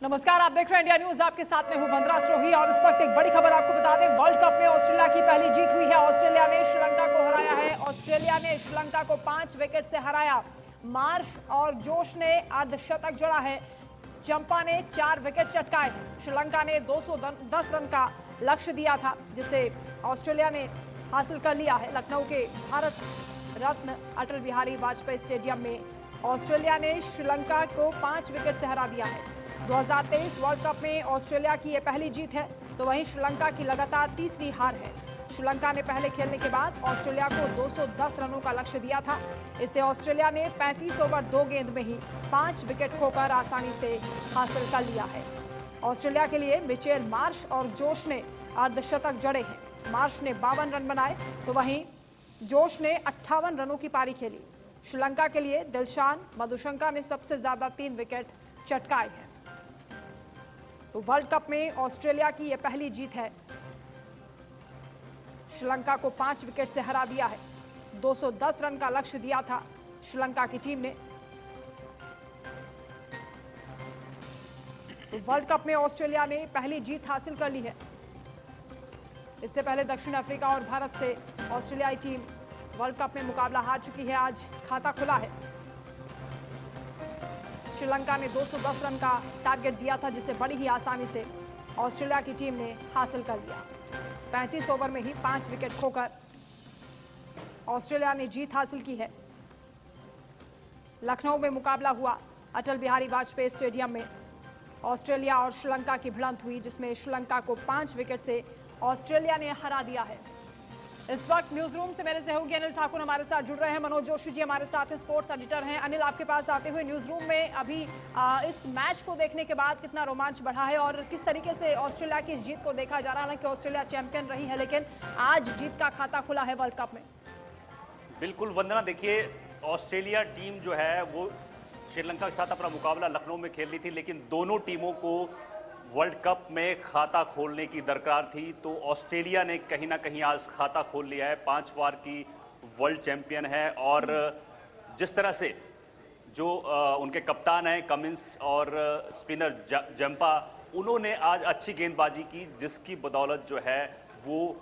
नमस्कार, आप देख रहे हैं इंडिया न्यूज। आपके साथ में हूं वंदना स्रोही और इस वक्त एक बड़ी खबर आपको बता दें। वर्ल्ड कप में ऑस्ट्रेलिया की पहली जीत हुई है। ऑस्ट्रेलिया ने श्रीलंका को हराया है। ऑस्ट्रेलिया ने श्रीलंका को 5 विकेट से हराया। मार्श और जोश ने अर्धशतक जड़ा है। जंपा ने 4 विकेट चटकाए। श्रीलंका ने 210 रन का लक्ष्य दिया था, जिसे ऑस्ट्रेलिया ने हासिल कर लिया है। लखनऊ के भारत रत्न अटल बिहारी वाजपेयी स्टेडियम में ऑस्ट्रेलिया ने श्रीलंका को 5 विकेट से हरा दिया है। 2023 वर्ल्ड कप में ऑस्ट्रेलिया की यह पहली जीत है, तो वहीं श्रीलंका की लगातार तीसरी हार है। श्रीलंका ने पहले खेलने के बाद ऑस्ट्रेलिया को 210 रनों का लक्ष्य दिया था। इसे ऑस्ट्रेलिया ने 35 ओवर 2 गेंद में ही 5 विकेट खोकर आसानी से हासिल कर लिया है। ऑस्ट्रेलिया के लिए मिचेल मार्श और जोश ने अर्धशतक जड़े हैं। मार्श ने 52 रन बनाए, तो वहीं जोश ने 58 रनों की पारी खेली। श्रीलंका के लिए दिलशान मधुशंका ने सबसे ज्यादा 3 विकेट चटकाए हैं। तो वर्ल्ड कप में ऑस्ट्रेलिया की यह पहली जीत है। श्रीलंका को 5 विकेट से हरा दिया है। 210 रन का लक्ष्य दिया था श्रीलंका की टीम ने। तो वर्ल्ड कप में ऑस्ट्रेलिया ने पहली जीत हासिल कर ली है। इससे पहले दक्षिण अफ्रीका और भारत से ऑस्ट्रेलियाई टीम वर्ल्ड कप में मुकाबला हार चुकी है। आज खाता खुला है। श्रीलंका ने 210 रन का टारगेट दिया था, जिसे बड़ी ही आसानी से ऑस्ट्रेलिया की टीम ने हासिल कर लिया। 35 ओवर में ही 5 विकेट खोकर ऑस्ट्रेलिया ने जीत हासिल की है। लखनऊ में मुकाबला हुआ अटल बिहारी वाजपेयी स्टेडियम में। ऑस्ट्रेलिया और श्रीलंका की भिड़ंत हुई, जिसमें श्रीलंका को 5 विकेट से ऑस्ट्रेलिया ने हरा दिया है। इस वक्त न्यूज रूम से मेरे सहयोगी अनिल ठाकुर हमारे साथ जुड़ रहे हैं। मनोज जोशी जी हमारे साथ हैं, स्पोर्ट्स एडिटर हैं। अनिल, आपके पास आते हुए न्यूज रूम में अभी इस मैच को देखने के बाद कितना रोमांच बढ़ा है और किस तरीके से ऑस्ट्रेलिया की इस जीत को देखा जा रहा है? हालांकि ऑस्ट्रेलिया चैंपियन रही है, लेकिन आज जीत का खाता खुला है वर्ल्ड कप में। बिल्कुल वंदना, देखिए ऑस्ट्रेलिया टीम जो है वो श्रीलंका के साथ अपना मुकाबला लखनऊ में खेल रही थी, लेकिन दोनों टीमों को वर्ल्ड कप में खाता खोलने की दरकार थी। तो ऑस्ट्रेलिया ने कहीं ना कहीं आज खाता खोल लिया है। 5 बार की वर्ल्ड चैंपियन है और जिस तरह से जो उनके कप्तान हैं कमिंस और स्पिनर जंपा, उन्होंने आज अच्छी गेंदबाजी की, जिसकी बदौलत जो है वो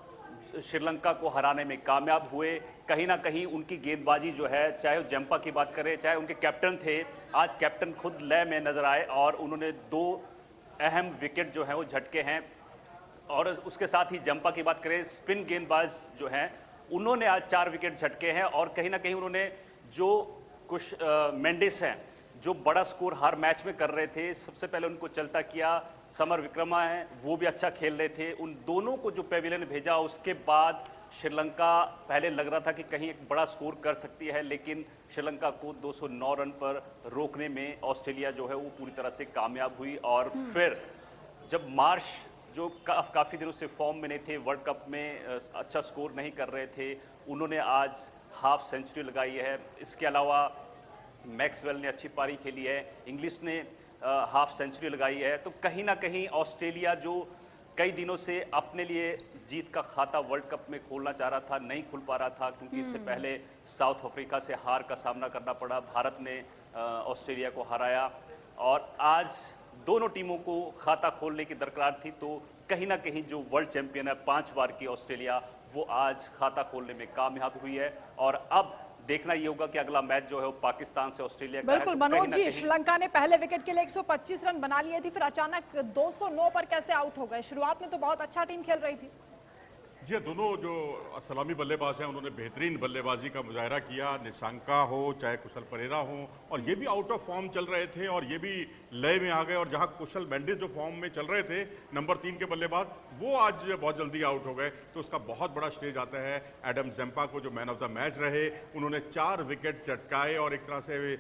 श्रीलंका को हराने में कामयाब हुए। कहीं ना कहीं उनकी गेंदबाजी जो है, चाहे वो जंपा की बात करें, चाहे उनके कैप्टन थे, आज कैप्टन खुद लय में नजर आए और उन्होंने 2 अहम विकेट जो हैं वो झटके हैं। और उसके साथ ही जंपा की बात करें, स्पिन गेंदबाज जो हैं उन्होंने आज 4 विकेट झटके हैं। और कहीं ना कहीं उन्होंने जो कुछ मेंडिस हैं जो बड़ा स्कोर हर मैच में कर रहे थे, सबसे पहले उनको चलता किया। समर विक्रमा हैं, वो भी अच्छा खेल रहे थे। उन दोनों को जो पेविलियन भेजा, उसके बाद श्रीलंका पहले लग रहा था कि कहीं एक बड़ा स्कोर कर सकती है, लेकिन श्रीलंका को 209 रन पर रोकने में ऑस्ट्रेलिया जो है वो पूरी तरह से कामयाब हुई। और फिर जब मार्श जो काफ़ी दिनों से फॉर्म में नहीं थे, वर्ल्ड कप में अच्छा स्कोर नहीं कर रहे थे, उन्होंने आज हाफ सेंचुरी लगाई है। इसके अलावा मैक्सवेल ने अच्छी पारी खेली है, इंग्लिश ने हाफ सेंचुरी लगाई है। तो कहीं ना कहीं ऑस्ट्रेलिया जो कई दिनों से अपने लिए जीत का खाता वर्ल्ड कप में खोलना चाह रहा था, नहीं खुल पा रहा था, क्योंकि इससे पहले साउथ अफ्रीका से हार का सामना करना पड़ा। भारत ने ऑस्ट्रेलिया को हराया और आज दोनों टीमों को खाता खोलने की दरकार थी। तो कहीं ना कहीं जो वर्ल्ड चैंपियन है 5 बार की ऑस्ट्रेलिया, वो आज खाता खोलने में कामयाब हुई है। और अब देखना ये होगा कि अगला मैच जो है वो पाकिस्तान से ऑस्ट्रेलिया का है। बिल्कुल मनोज जी, श्रीलंका ने पहले विकेट के लिए 125 रन बना लिए थे, फिर अचानक 209 पर कैसे आउट हो गए? शुरुआत में तो बहुत अच्छा टीम खेल रही थी। जी, दोनों जो सलामी बल्लेबाज हैं उन्होंने बेहतरीन बल्लेबाजी का मुजाहरा किया। निशंका हो चाहे कुशल परेरा हो, और ये भी आउट ऑफ फॉर्म चल रहे थे और ये भी लय में आ गए। और जहां कुशल मेंडिस जो फॉर्म में चल रहे थे, नंबर 3 के बल्लेबाज, वो आज बहुत जल्दी आउट हो गए। तो उसका बहुत बड़ा स्टेज आता है एडम जंपा को, जो मैन ऑफ द मैच रहे। उन्होंने 4 विकेट चटकाए और एक तरह से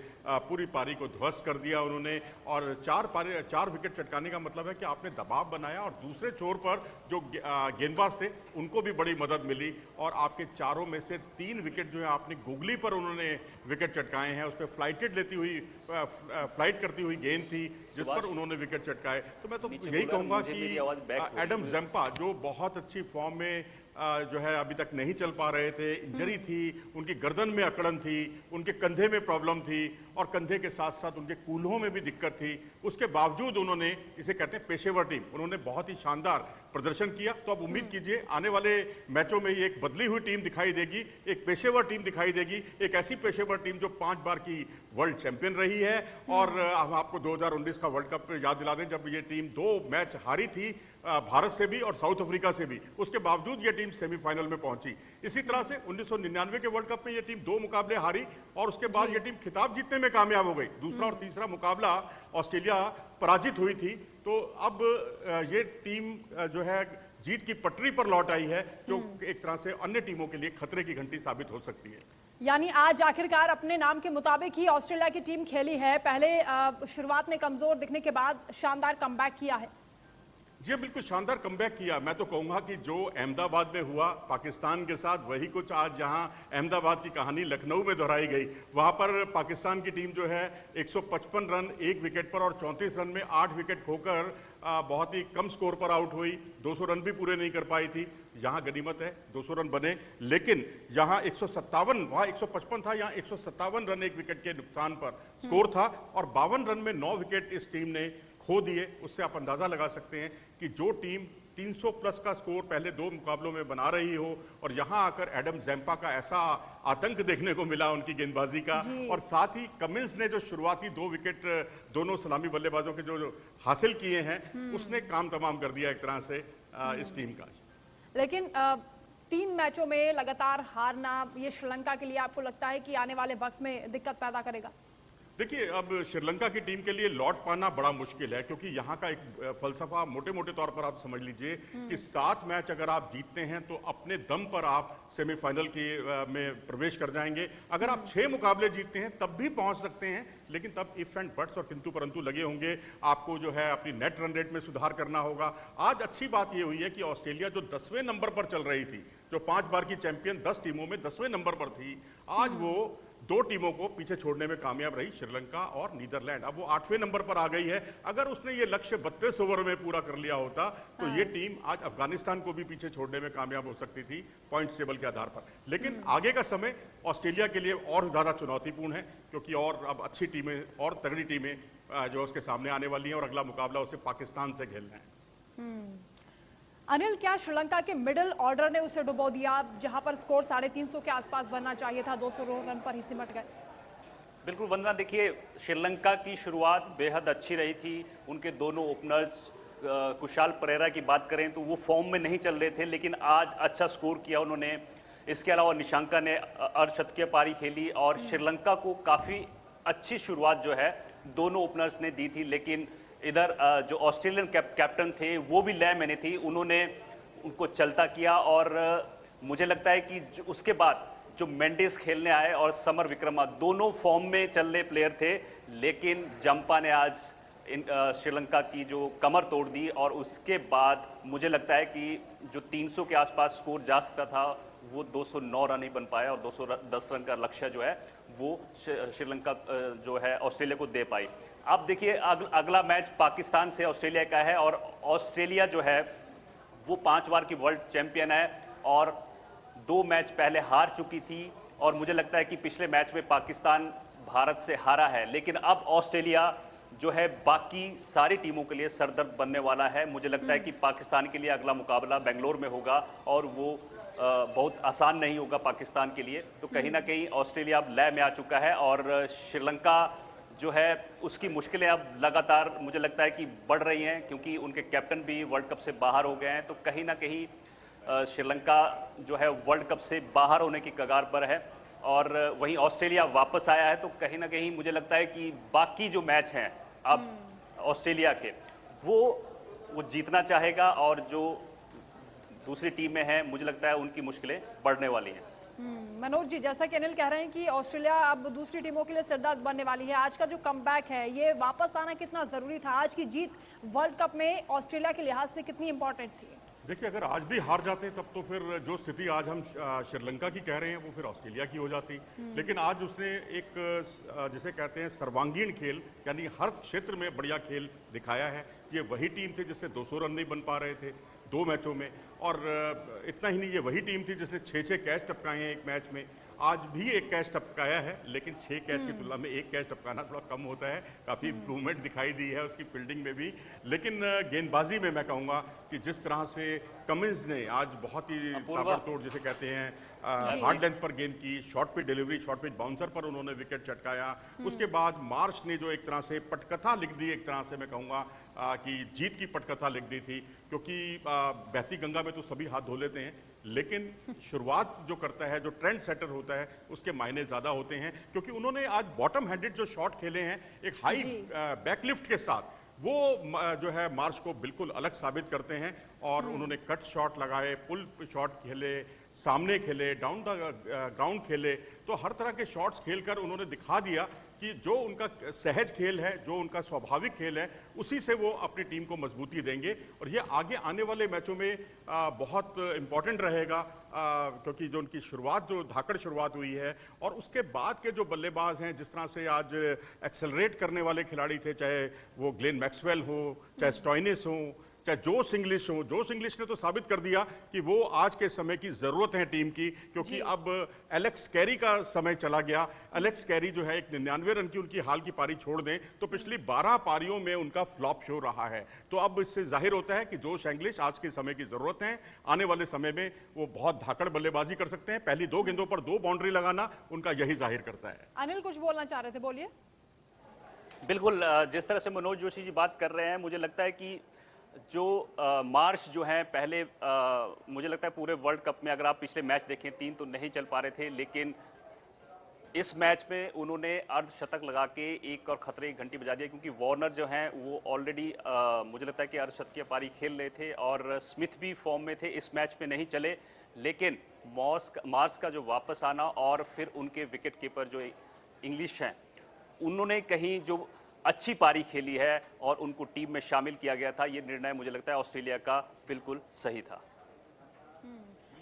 पूरी पारी को ध्वस्त कर दिया उन्होंने। और 4 विकेट चटकाने का मतलब है कि आपने दबाव बनाया और दूसरे छोर पर जो गेंदबाज थे उनको भी बड़ी मदद मिली। और आपके चारों में से 3 विकेट जो है आपने गुगली पर उन्होंने विकेट चटकाए हैं। उस पर फ्लाइट करती हुई गेंद थी जिस पर उन्होंने विकेट चटकाए। तो मैं तो यही कहूंगा कि एडम जंपा जो बहुत अच्छी फॉर्म में जो है अभी तक नहीं चल पा रहे थे, इंजरी थी, उनकी गर्दन में अकड़न थी, उनके कंधे में प्रॉब्लम थी, और कंधे के साथ साथ उनके कूल्हों में भी दिक्कत थी। उसके बावजूद उन्होंने, इसे कहते हैं पेशेवर टीम, उन्होंने बहुत ही शानदार प्रदर्शन किया। तो अब उम्मीद कीजिए आने वाले मैचों में ही एक बदली हुई टीम दिखाई देगी, एक पेशेवर टीम दिखाई देगी, एक ऐसी पेशेवर टीम जो 5 बार की वर्ल्ड चैंपियन रही है। और हम आपको 2019 का वर्ल्ड कप याद दिला दें, जब ये टीम 2 मैच हारी थी भारत से भी और साउथ अफ्रीका से भी, उसके बावजूद ये टीम सेमीफाइनल में पहुंची। इसी तरह से 1999 के वर्ल्ड कप में ये टीम 2 मुकाबले हारी और उसके बाद ये टीम खिताब जीतने में कामयाब हो गई। दूसरा और तीसरा मुकाबला ऑस्ट्रेलिया पराजित हुई थी। तो अब ये टीम जो है जीत की पटरी पर लौट आई है, जो एक तरह से अन्य टीमों के लिए खतरे की घंटी साबित हो सकती है। यानी आज आखिरकार अपने नाम के मुताबिक ही ऑस्ट्रेलिया की टीम खेली है। पहले शुरुआत में कमजोर दिखने के बाद शानदार कमबैक किया है। जी बिल्कुल शानदार कमबैक किया। मैं तो कहूंगा कि जो अहमदाबाद में हुआ पाकिस्तान के साथ, वही कुछ आज जहां अहमदाबाद की कहानी लखनऊ में दोहराई गई। वहां पर पाकिस्तान की टीम जो है 155 रन 1 विकेट पर और 34 रन में 8 विकेट खोकर बहुत ही कम स्कोर पर आउट हुई। 200 रन भी पूरे नहीं कर पाई थी। यहाँ गनीमत है 200 रन बने, लेकिन यहाँ 157, वहाँ 155 था, यहाँ 157 रन 1 विकेट के नुकसान पर स्कोर था और 52 रन में 9 विकेट इस टीम ने खो दिए। उससे आप अंदाजा लगा सकते हैं कि जो टीम 300 प्लस का स्कोर पहले 2 मुकाबलों में बना रही हो और यहां आकर एडम जैम्पा का ऐसा आतंक देखने को मिला उनकी गेंदबाजी का, और साथ ही कमिंस ने जो शुरुआती 2 विकेट दोनों सलामी बल्लेबाजों के जो हासिल किए हैं, उसने काम तमाम कर दिया एक तरह से इस टीम का। लेकिन 3 मैचों में लगातार हारना ये श्रीलंका के लिए आपको लगता है कि आने वाले वक्त में दिक्कत पैदा करेगा? देखिए, अब श्रीलंका की टीम के लिए लौट पाना बड़ा मुश्किल है, क्योंकि यहाँ का एक फलसफा मोटे मोटे तौर पर आप समझ लीजिए कि 7 मैच अगर आप जीतते हैं तो अपने दम पर आप सेमीफाइनल की में प्रवेश कर जाएंगे। अगर आप 6 मुकाबले जीतते हैं तब भी पहुंच सकते हैं, लेकिन तब इफ एंड बट्स और किंतु परंतु लगे होंगे। आपको जो है अपनी नेट रन रेट में सुधार करना होगा। आज अच्छी बात यह हुई है कि ऑस्ट्रेलिया जो 10वें नंबर पर चल रही थी, जो 5 बार की चैंपियन 10 टीमों में 10वें नंबर पर थी, आज वो 2 टीमों को पीछे छोड़ने में कामयाब रही, श्रीलंका और नीदरलैंड। अब वो 8वें नंबर पर आ गई है। अगर उसने ये लक्ष्य 32 ओवर में पूरा कर लिया होता तो ये टीम आज अफगानिस्तान को भी पीछे छोड़ने में कामयाब हो सकती थी पॉइंट्स टेबल के आधार पर। लेकिन आगे का समय ऑस्ट्रेलिया के लिए और ज्यादा चुनौतीपूर्ण है, क्योंकि और अब अच्छी टीमें और तगड़ी टीमें जो उसके सामने आने वाली हैं और अगला मुकाबला उसे पाकिस्तान से खेलना है। अनिल, क्या श्रीलंका के मिडिल ऑर्डर ने उसे डुबो दिया, जहां पर स्कोर 350 के आसपास बनना चाहिए था, 200 रन पर ही सिमट गए? बिल्कुल वंदना, देखिए श्रीलंका की शुरुआत बेहद अच्छी रही थी। उनके दोनों ओपनर्स कुशाल परेरा की बात करें तो वो फॉर्म में नहीं चल रहे थे, लेकिन आज अच्छा स्कोर किया उन्होंने। इसके अलावा निशांका ने अर्धशतकीय पारी खेली और श्रीलंका को काफ़ी अच्छी शुरुआत जो है दोनों ओपनर्स ने दी थी। लेकिन इधर जो ऑस्ट्रेलियन कैप्टन थे वो भी लय में नहीं थी, उन्होंने उनको चलता किया। और मुझे लगता है कि उसके बाद जो मेंडिस खेलने आए और समर विक्रमा दोनों फॉर्म में चल रहे प्लेयर थे, लेकिन जंपा ने आज श्रीलंका की जो कमर तोड़ दी। और उसके बाद मुझे लगता है कि जो 300 के आसपास स्कोर जा सकता था वो 209 रन ही बन पाया और 210 रन का लक्ष्य जो है वो श्रीलंका जो है ऑस्ट्रेलिया को दे पाई। अब देखिए अगला मैच पाकिस्तान से ऑस्ट्रेलिया का है और ऑस्ट्रेलिया जो है वो 5 बार की वर्ल्ड चैंपियन है और 2 मैच पहले हार चुकी थी। और मुझे लगता है कि पिछले मैच में पाकिस्तान भारत से हारा है, लेकिन अब ऑस्ट्रेलिया जो है बाकी सारी टीमों के लिए सरदर्द बनने वाला है। मुझे लगता है कि पाकिस्तान के लिए अगला मुकाबला बेंगलोर में होगा और वो बहुत आसान नहीं होगा पाकिस्तान के लिए। तो कहीं ना कहीं ऑस्ट्रेलिया अब लय में आ चुका है और श्रीलंका जो है उसकी मुश्किलें अब लगातार मुझे लगता है कि बढ़ रही हैं, क्योंकि उनके कैप्टन भी वर्ल्ड कप से बाहर हो गए हैं। तो कहीं ना कहीं श्रीलंका जो है वर्ल्ड कप से बाहर होने की कगार पर है और वहीं ऑस्ट्रेलिया वापस आया है। तो कहीं ना कहीं मुझे लगता है कि बाकी जो मैच हैं अब ऑस्ट्रेलिया के वो जीतना चाहेगा और जो दूसरी टीमें हैं मुझे लगता है उनकी मुश्किलें बढ़ने वाली हैं। मनोज जी, जैसा कि अनिल कह रहे हैं कि ऑस्ट्रेलिया अब दूसरी टीमों के लिए सरदर्द बनने वाली है। आज का जो कमबैक है ये वापस आना कितना जरूरी था? आज की जीत वर्ल्ड कप में ऑस्ट्रेलिया के लिहाज से कितनी इंपॉर्टेंट थी? देखिए, अगर आज भी हार जाते तब तो फिर जो स्थिति आज हम श्रीलंका की कह रहे हैं वो फिर ऑस्ट्रेलिया की हो जाती। लेकिन आज उसने एक जिसे कहते हैं सर्वांगीण खेल, यानी हर क्षेत्र में बढ़िया खेल दिखाया है। ये वही टीम थी जिससे 200 रन नहीं बन पा रहे थे 2 मैचों में, और इतना ही नहीं, ये वही टीम थी जिसने 6-6 कैच टपकाए हैं एक मैच में। आज भी एक कैच टपकाया है, लेकिन 6 कैच की तुलना में एक कैच टपकाना थोड़ा कम होता है। काफ़ी इम्प्रूवमेंट दिखाई दी है उसकी फील्डिंग में भी। लेकिन गेंदबाजी में मैं कहूँगा कि जिस तरह से कमिंस ने आज बहुत ही ताबड़तोड़ जिसे कहते हैं हार्ड लेंथ पर गेंद की, short pitch delivery, short pitch bouncer पर उन्होंने विकेट चटकाया। उसके बाद मार्श ने जो एक तरह से पटकथा लिख दी, एक तरह से मैं कहूँगा कि जीत की पटकथा लिख दी थी, क्योंकि बहती गंगा में तो सभी हाथ धो लेते हैं, लेकिन शुरुआत जो करता है, जो ट्रेंड सेटर होता है, उसके मायने ज़्यादा होते हैं। क्योंकि उन्होंने आज बॉटम हैंडेड जो शॉट खेले हैं एक हाई बैकलिफ्ट के साथ, वो जो है मार्श को बिल्कुल अलग साबित करते हैं। और उन्होंने कट शॉट लगाए, पुल शॉट खेले, सामने खेले, डाउन द ग्राउंड खेले, तो हर तरह के शॉट्स खेलकर उन्होंने दिखा दिया कि जो उनका सहज खेल है, जो उनका स्वाभाविक खेल है, उसी से वो अपनी टीम को मजबूती देंगे। और ये आगे आने वाले मैचों में बहुत इम्पॉर्टेंट रहेगा, क्योंकि जो उनकी शुरुआत, जो धाकड़ शुरुआत हुई है, और उसके बाद के जो बल्लेबाज हैं, जिस तरह से आज एक्सेलरेट करने वाले खिलाड़ी थे, चाहे वो ग्लेन मैक्सवेल हो, चाहे स्टॉइनिस हो, चाहे जोश इंग्लिश हो। जोश इंग्लिश ने तो साबित कर दिया कि वो आज के समय की जरूरत है टीम की, क्योंकि अब एलेक्स कैरी का समय चला गया। एलेक्स कैरी जो है एक 99 रन की उनकी हाल की पारी छोड़ दें तो पिछली 12 पारियों में उनका फ्लॉप शो रहा है। तो अब इससे जाहिर होता है कि जोश इंग्लिश आज के समय की जरूरत है। आने वाले समय में वो बहुत धाकड़ बल्लेबाजी कर सकते हैं। पहली 2 गेंदों पर 2 बाउंड्री लगाना उनका यही जाहिर करता है। अनिल कुछ बोलना चाह रहे थे, बोलिए। बिल्कुल, जिस तरह से मनोज जोशी जी बात कर रहे हैं, मुझे लगता है कि जो मार्श जो हैं पहले, मुझे लगता है पूरे वर्ल्ड कप में अगर आप पिछले मैच देखें 3 तो नहीं चल पा रहे थे, लेकिन इस मैच में उन्होंने अर्धशतक लगा के एक और खतरे की घंटी बजा दिया, क्योंकि वार्नर जो हैं वो ऑलरेडी मुझे लगता है कि अर्धशतकीय पारी खेल रहे थे और स्मिथ भी फॉर्म में थे, इस मैच में नहीं चले। लेकिन मार्श का जो वापस आना और फिर उनके विकेट कीपर जो इंग्लिश हैं, उन्होंने कहीं जो अच्छी पारी खेली है और उनको टीम में शामिल किया गया था, ये निर्णय मुझे लगता है ऑस्ट्रेलिया का बिल्कुल सही था।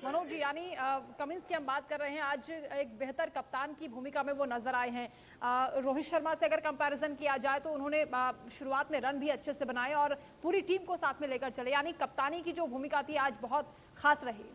मनोज जी, यानी कमिंस की हम बात कर रहे हैं, आज एक बेहतर कप्तान की भूमिका में वो नजर आए हैं। रोहित शर्मा से अगर कंपैरिजन किया जाए तो उन्होंने शुरुआत में रन भी अच्छे से बनाए और पूरी टीम को साथ में लेकर चले, यानी कप्तानी की जो भूमिका थी आज बहुत खास रही।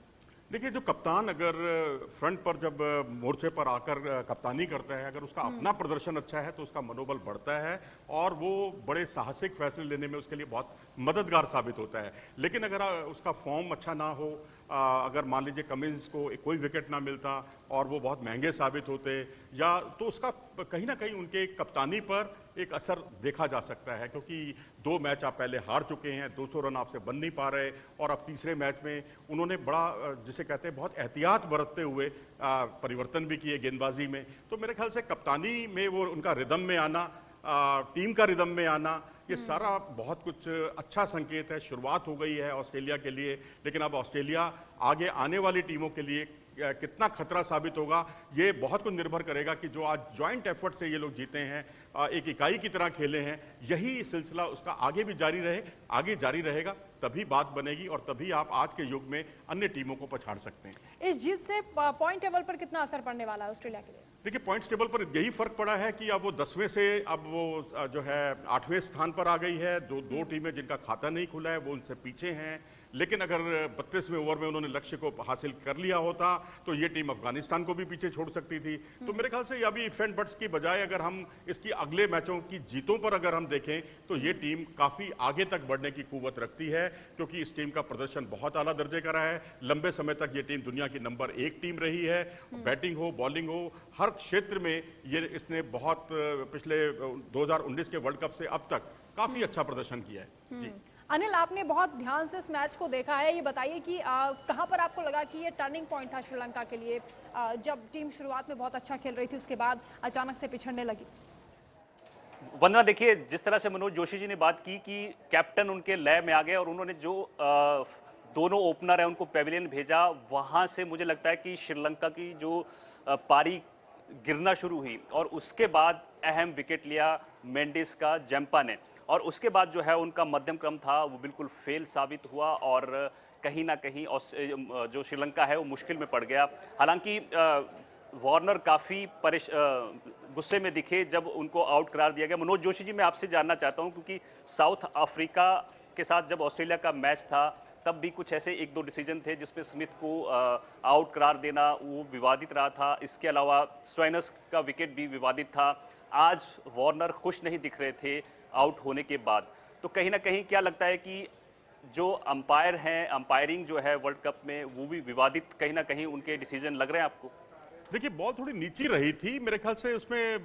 देखिए, जो कप्तान अगर फ्रंट पर जब मोर्चे पर आकर कप्तानी करता है, अगर उसका अपना प्रदर्शन अच्छा है तो उसका मनोबल बढ़ता है और वो बड़े साहसिक फैसले लेने में उसके लिए बहुत मददगार साबित होता है। लेकिन अगर उसका फॉर्म अच्छा ना हो, अगर मान लीजिए कमिंस को कोई विकेट ना मिलता और वो बहुत महंगे साबित होते, या तो उसका कहीं ना कहीं उनके कप्तानी पर एक असर देखा जा सकता है। क्योंकि 2 मैच आप पहले हार चुके हैं, 200 रन आपसे बन नहीं पा रहे, और अब तीसरे मैच में उन्होंने बड़ा जिसे कहते हैं बहुत एहतियात बरतते हुए परिवर्तन भी किए गेंदबाजी में। तो मेरे ख्याल से कप्तानी में वो उनका रिदम में आना, टीम का रिदम में आना, ये सारा बहुत कुछ अच्छा संकेत है। शुरुआत हो गई है ऑस्ट्रेलिया के लिए, लेकिन अब ऑस्ट्रेलिया आगे आने वाली टीमों के लिए कितना खतरा साबित होगा, ये बहुत कुछ निर्भर करेगा कि जो आज जॉइंट एफर्ट से ये लोग जीते हैं, एक इकाई की तरह खेले हैं, यही सिलसिला उसका आगे भी जारी रहे, आगे जारी रहेगा, तभी बात बनेगी और तभी आप आज के युग में अन्य टीमों को पछाड़ सकते हैं। इस जीत से पॉइंट टेबल पर कितना असर पड़ने वाला है ऑस्ट्रेलिया के लिए? देखिए, पॉइंट्स टेबल पर यही फर्क पड़ा है कि अब वो 10वें से अब वो जो है 8वें स्थान पर आ गई है। दो टीमें जिनका खाता नहीं खुला है वो उनसे पीछे हैं। लेकिन अगर 32वें ओवर में उन्होंने लक्ष्य को हासिल कर लिया होता तो ये टीम अफगानिस्तान को भी पीछे छोड़ सकती थी। तो मेरे ख्याल से अभी इफ एंड बट्स की बजाय अगर हम इसकी अगले मैचों की जीतों पर अगर हम देखें तो ये टीम काफ़ी आगे तक बढ़ने की कुव्वत रखती है, क्योंकि इस टीम का प्रदर्शन बहुत आला दर्जे का रहा है। लंबे समय तक ये टीम दुनिया की नंबर 1 टीम रही है। बैटिंग हो, बॉलिंग हो, हर क्षेत्र में ये इसने बहुत पिछले 2019 के वर्ल्ड कप से अब तक काफ़ी अच्छा प्रदर्शन किया है। जी अनिल, आपने बहुत ध्यान से इस मैच को देखा है, ये बताइए कि कहां पर आपको लगा कि ये टर्निंग पॉइंट था श्रीलंका के लिए, जब टीम शुरुआत में बहुत अच्छा खेल रही थी, उसके बाद अचानक से पिछड़ने लगी? वंदना, देखिए जिस तरह से मनोज जोशी जी ने बात की कि कैप्टन उनके लय में आ गए और उन्होंने जो दोनों ओपनर है उनको पेविलियन भेजा, वहां से मुझे लगता है कि श्रीलंका की जो पारी गिरना शुरू हुई और उसके बाद अहम विकेट लिया मेंडिस का जैम्पा ने, और उसके बाद जो है उनका मध्यम क्रम था वो बिल्कुल फेल साबित हुआ और कहीं ना कहीं जो श्रीलंका है वो मुश्किल में पड़ गया। हालांकि वार्नर काफ़ी गुस्से में दिखे जब उनको आउट करार दिया गया। मनोज जोशी जी, मैं आपसे जानना चाहता हूं, क्योंकि साउथ अफ्रीका के साथ जब ऑस्ट्रेलिया का मैच था तब भी कुछ ऐसे एक दो डिसीजन थे जिसमें स्मिथ को आउट करार देना वो विवादित रहा था। इसके अलावा स्टोइनिस का विकेट भी विवादित था। आज वार्नर खुश नहीं दिख रहे थे आउट होने के बाद। तो कहीं ना कहीं क्या लगता है कि जो अंपायर हैं, अंपायरिंग जो है वर्ल्ड कप में वो भी विवादित कहीं ना कहीं उनके डिसीजन लग रहे हैं आपको? देखिए बॉल थोड़ी नीची रही थी मेरे ख्याल से, उसमें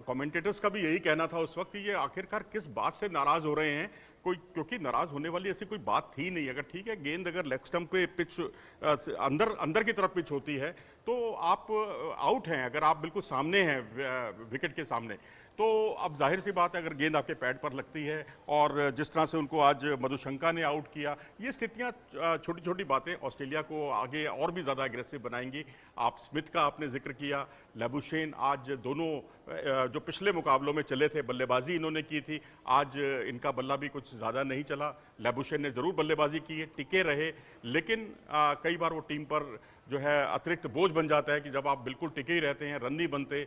कमेंटेटर्स का भी यही कहना था उस वक्त कि ये आखिरकार किस बात से नाराज हो रहे हैं, कोई क्योंकि नाराज होने वाली ऐसी कोई बात थी नहीं। अगर ठीक है गेंद अगर लेग स्टंप पे पिच अंदर की तरफ पिच होती है तो आप आउट हैं, अगर आप बिल्कुल सामने हैं विकेट के सामने, तो अब जाहिर सी बात है अगर गेंद आपके पैड पर लगती है और जिस तरह से उनको आज मधुशंका ने आउट किया, ये स्थितियां छोटी छोटी बातें ऑस्ट्रेलिया को आगे और भी ज़्यादा एग्रेसिव बनाएंगी। आप स्मिथ का आपने जिक्र किया, लेबुशेन, आज दोनों जो पिछले मुकाबलों में चले थे बल्लेबाजी इन्होंने की थी, आज इनका बल्ला भी कुछ ज़्यादा नहीं चला। लेबुशेन ने ज़रूर बल्लेबाजी की है, टिके रहे, लेकिन कई बार वो टीम पर जो है अतिरिक्त बोझ बन जाता है कि जब आप बिल्कुल टिके ही रहते हैं, रन नहीं बनते।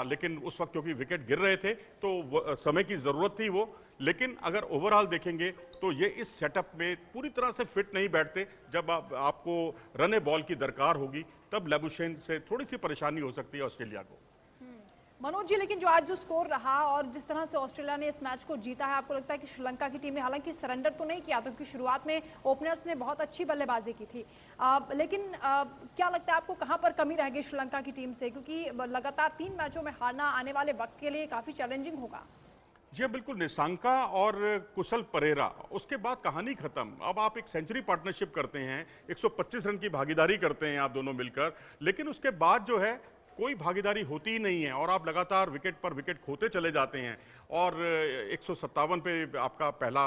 लेकिन उस वक्त क्योंकि विकेट गिर रहे थे तो समय की ज़रूरत थी वो, लेकिन अगर ओवरऑल देखेंगे तो ये इस सेटअप में पूरी तरह से फिट नहीं बैठते। जब आपको रन ए बॉल की दरकार होगी तब लेबुशेन से थोड़ी सी परेशानी हो सकती है ऑस्ट्रेलिया को। मनोज जी, लेकिन जो आज जो स्कोर रहा और जिस तरह से ऑस्ट्रेलिया ने इस मैच को जीता है, आपको लगता है कि श्रीलंका की टीम ने हालांकि सरेंडर तो नहीं किया, तो क्योंकि शुरुआत में ओपनर्स ने बहुत अच्छी बल्लेबाजी की थी, लेकिन क्या लगता है आपको कहां पर कमी रह गई श्रीलंका की टीम से, क्योंकि लगातार 3 मैचों में हारना आने वाले वक्त के लिए काफी चैलेंजिंग होगा? जी बिल्कुल, निशांका और कुशल परेरा, उसके बाद कहानी खत्म। अब आप एक सेंचुरी पार्टनरशिप करते हैं, 125 रन की भागीदारी करते हैं आप दोनों मिलकर, लेकिन उसके बाद जो है कोई भागीदारी होती ही नहीं है और आप लगातार विकेट पर विकेट खोते चले जाते हैं और 157 पे आपका पहला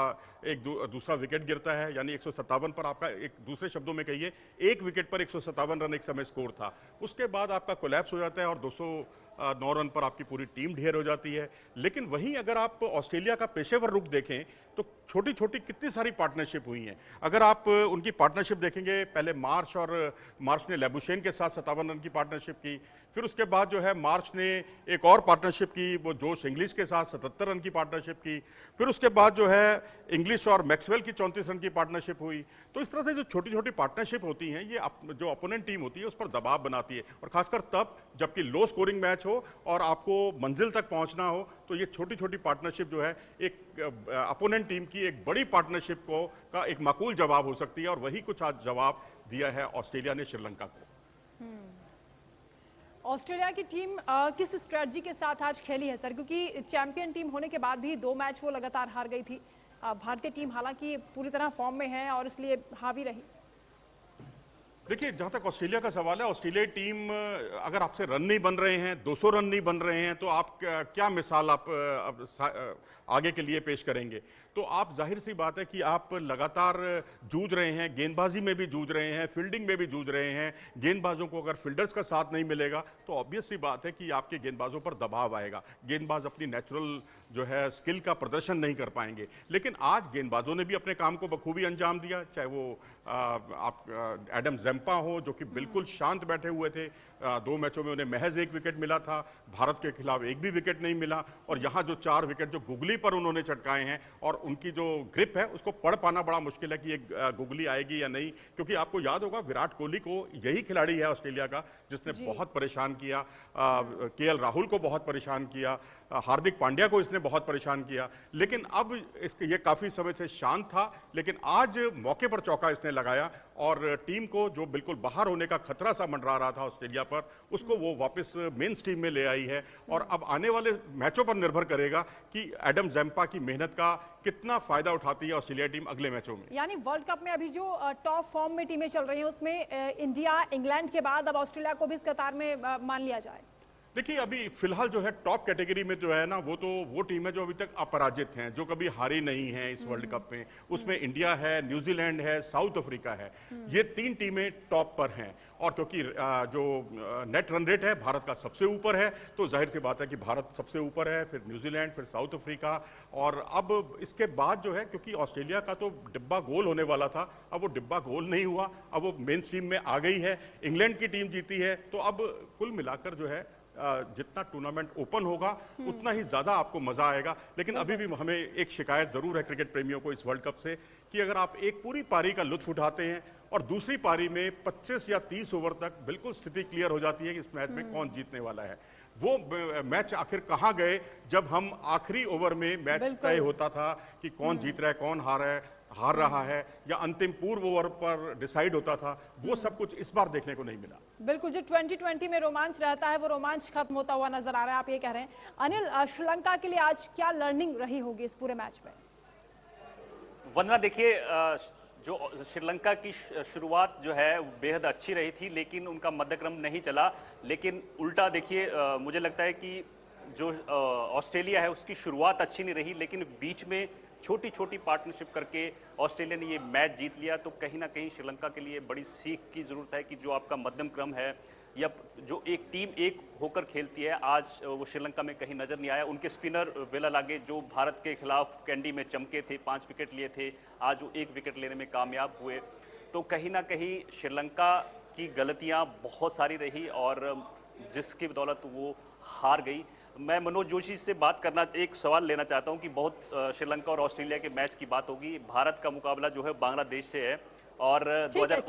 दूसरा विकेट गिरता है, यानी 157 पर आपका, एक दूसरे शब्दों में कहिए, एक विकेट पर 157 रन एक समय स्कोर था। उसके बाद आपका कोलैप्स हो जाता है और 209 रन पर आपकी पूरी टीम ढेर हो जाती है। लेकिन वहीं अगर आप ऑस्ट्रेलिया का पेशेवर रुख देखें तो छोटी छोटी कितनी सारी पार्टनरशिप हुई हैं। अगर आप उनकी पार्टनरशिप देखेंगे, पहले मार्श ने लेबुशेन के साथ 57 रन की पार्टनरशिप की, फिर उसके बाद जो है मार्च ने एक और पार्टनरशिप की, वो जोश इंग्लिश के साथ 77 रन की पार्टनरशिप की, फिर उसके बाद जो है इंग्लिश और मैक्सवेल की 34 रन की पार्टनरशिप हुई। तो इस तरह से जो छोटी छोटी पार्टनरशिप होती हैं ये जो अपोनेंट टीम होती है उस पर दबाव बनाती है, और खासकर तब जबकि लो स्कोरिंग मैच हो और आपको मंजिल तक पहुंचना हो, तो ये छोटी छोटी पार्टनरशिप जो है एक अपोनेंट टीम की एक बड़ी पार्टनरशिप का एक माकूल जवाब हो सकती है, और वही कुछ आज जवाब दिया है ऑस्ट्रेलिया ने श्रीलंका को। ऑस्ट्रेलिया की टीम किस स्ट्रेटजी के साथ आज खेली है सर, क्योंकि चैंपियन टीम होने के बाद भी 2 मैच वो लगातार हार गई थी। भारतीय टीम हालांकि पूरी तरह फॉर्म में है और इसलिए हावी रही। देखिए, जहां तक ऑस्ट्रेलिया का सवाल है, ऑस्ट्रेलियाई टीम अगर आपसे रन नहीं बन रहे हैं, 200 रन नहीं बन रहे हैं, तो आप क्या मिसाल आप आगे के लिए पेश करेंगे? तो आप जाहिर सी बात है कि आप लगातार जूझ रहे हैं, गेंदबाजी में भी जूझ रहे हैं, फील्डिंग में भी जूझ रहे हैं। गेंदबाजों को अगर फील्डर्स का साथ नहीं मिलेगा तो ऑब्वियस सी बात है कि आपके गेंदबाजों पर दबाव आएगा, गेंदबाज अपनी नेचुरल जो है स्किल का प्रदर्शन नहीं कर पाएंगे। लेकिन आज गेंदबाजों ने भी अपने काम को बखूबी अंजाम दिया, चाहे वो आप एडम जेम्पा हो जो कि बिल्कुल शांत बैठे हुए थे, 2 मैचों में उन्हें महज 1 विकेट मिला था, भारत के खिलाफ 1 भी विकेट नहीं मिला, और यहाँ जो 4 विकेट जो गुगली पर उन्होंने चटकाए हैं, और उनकी जो ग्रिप है उसको पढ़ पाना बड़ा मुश्किल है कि ये गुगली आएगी या नहीं, क्योंकि आपको याद होगा विराट कोहली को यही खिलाड़ी है ऑस्ट्रेलिया का जिसने बहुत परेशान किया, केएल राहुल को बहुत परेशान किया, हार्दिक पांड्या को इसने बहुत परेशान किया। लेकिन अब ये काफी समय से शांत था, लेकिन आज मौके पर चौका इसने लगाया और टीम को जो बिल्कुल बाहर होने का खतरा सा मंडरा रहा था ऑस्ट्रेलिया पर, उसको वो वापस मेन स्ट्रीम में ले आई है। और अब आने वाले मैचों पर निर्भर करेगा कि एडम जेम्पा की मेहनत का कितना फायदा उठाती है ऑस्ट्रेलिया टीम अगले मैचों में। यानी वर्ल्ड कप में अभी जो टॉप फॉर्म में टीमें चल रही हैं उसमें इंडिया, इंग्लैंड के बाद अब ऑस्ट्रेलिया को भी इस कतार में मान लिया जाए? देखिए, अभी फिलहाल जो है टॉप कैटेगरी में जो है ना, वो टीम है जो अभी तक अपराजित हैं, जो कभी हारी नहीं है इस वर्ल्ड कप में। उसमें इंडिया है, न्यूजीलैंड है, साउथ अफ्रीका है, ये 3 टीमें टॉप पर हैं। और क्योंकि जो नेट रन रेट है भारत का सबसे ऊपर है, तो जाहिर सी बात है कि भारत सबसे ऊपर है, फिर न्यूजीलैंड, फिर साउथ अफ्रीका, और अब इसके बाद जो है, क्योंकि ऑस्ट्रेलिया का तो डिब्बा गोल होने वाला था, अब वो डिब्बा गोल नहीं हुआ, अब वो मेन स्ट्रीम में आ गई है। इंग्लैंड की टीम जीती है, तो अब कुल मिलाकर जो है जितना टूर्नामेंट ओपन होगा उतना ही ज्यादा आपको मजा आएगा। लेकिन अभी भी हमें एक शिकायत जरूर है क्रिकेट प्रेमियों को इस वर्ल्ड कप से कि अगर आप एक पूरी पारी का लुत्फ उठाते हैं और दूसरी पारी में 25 या 30 ओवर तक बिल्कुल स्थिति क्लियर हो जाती है कि इस मैच में कौन जीतने वाला है, वो मैच आखिर कहाँ गए जब हम आखिरी ओवर में मैच तय होता था कि कौन जीत रहा है, कौन हार रहा है, या अंतिम पूर्व ओवर पर डिसाइड होता था, वो सब कुछ इस बार देखने को नहीं मिला। बिल्कुल, जो 2020 में रोमांच रहता है वो रोमांच खत्म होता हुआ नजर आ रहा है, आप ये कह रहे हैं। अनिल, श्रीलंका के लिए आज क्या लर्निंग रही होगी इस पूरे मैच में? वंदना देखिए, जो श्रीलंका की शुरुआत जो है बेहद अच्छी रही थी, लेकिन उनका मध्यक्रम नहीं चला। लेकिन उल्टा देखिए, मुझे लगता है कि जो ऑस्ट्रेलिया है उसकी शुरुआत अच्छी नहीं रही, लेकिन बीच में छोटी छोटी पार्टनरशिप करके ऑस्ट्रेलिया ने ये मैच जीत लिया। तो कहीं ना कहीं श्रीलंका के लिए बड़ी सीख की जरूरत है कि जो आपका मध्यम क्रम है या जो एक टीम एक होकर खेलती है, आज वो श्रीलंका में कहीं नजर नहीं आया। उनके स्पिनर वेलालागे जो भारत के खिलाफ कैंडी में चमके थे, 5 विकेट लिए थे, आज वो 1 विकेट लेने में कामयाब हुए। तो कहीं ना कहीं श्रीलंका की गलतियां बहुत सारी रही और जिसकी बदौलत वो हार गई। मैं मनोज जोशी से बात करना, एक सवाल लेना चाहता हूं कि बहुत श्रीलंका और ऑस्ट्रेलिया के मैच की बात होगी, भारत का मुकाबला जो है बांग्लादेश से है और ठीक है,